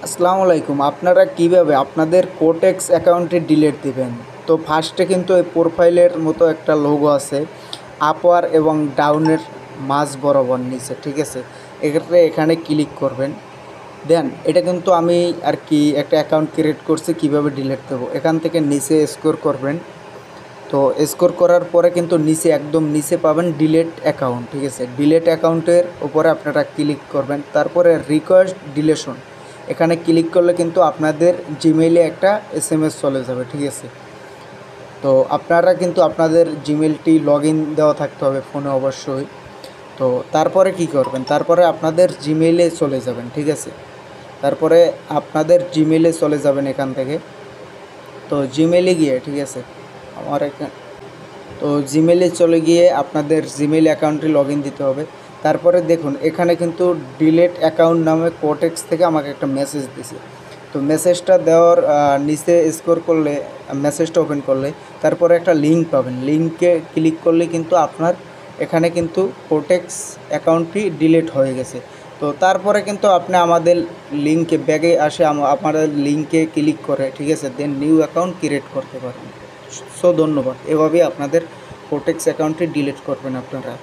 আসসালামু আলাইকুম। আপনারা কিভাবে আপনাদের কোটেক্স অ্যাকাউন্টে ডিলিট দিবেন? তো ফার্স্টে কিন্তু এই প্রোফাইলের মতো একটা লোগো আছে আপওয়ার এবং ডাউনের মাঝ বরাবর নিচে, ঠিক আছে? এক্ষেত্রে এখানে ক্লিক করবেন। দেন এটা কিন্তু আমি আর কি একটা অ্যাকাউন্ট ক্রিয়েট করছি, কিভাবে ডিলিট দেবো এখান থেকে নিচে স্ক্রল করবেন। তো স্ক্রল করার পরে কিন্তু নিচে একদম নিচে পাবেন ডিলিট অ্যাকাউন্ট, ঠিক আছে? ডিলিট অ্যাকাউন্টের উপরে আপনারা ক্লিক করবেন, তারপরে রিকোয়েস্ট ডিলেশন এখানে ক্লিক করলে কিন্তু আপনাদের জিমেইলে একটা এসএমএস চলে যাবে, ঠিক আছে? তো আপনারা কিন্তু আপনাদের জিমেইলটি লগ ইন দেওয়া থাকতে হবে ফোনে অবশ্যই। তো তারপরে কি করবেন, তারপরে আপনাদের জিমেইলে চলে যাবেন, ঠিক আছে? তারপরে আপনাদের জিমেইলে চলে যাবেন এখান থেকে। তো জিমেইলে গিয়ে, ঠিক আছে, আমার এখানে তো জিমেইলে চলে গিয়ে আপনাদের জিমেইল অ্যাকাউন্টে লগ ইন দিতে হবে। তারপরে দেখুন এখানে কিন্তু ডিলিট অ্যাকাউন্ট নামে কোটেক্স থেকে আমাকে একটা মেসেজ দিছে। তো মেসেজটা দেওয়ার নিচে স্ক্রল করলে, মেসেজটা ওপেন করলে তারপরে একটা লিঙ্ক পাবেন। লিঙ্কে ক্লিক করলে কিন্তু আপনার এখানে কিন্তু কোটেক্স অ্যাকাউন্টটি ডিলিট হয়ে গেছে। তো তারপরে কিন্তু আপনি আমাদের লিঙ্কে ব্যাগে আসে আমাদের লিঙ্কে ক্লিক করে, ঠিক আছে, দেন নিউ অ্যাকাউন্ট ক্রিয়েট করতে পারবেন। ধন্যবাদ। এভাবেই আপনাদের কোটেক্স অ্যাকাউন্টটি ডিলিট করবেন আপনারা।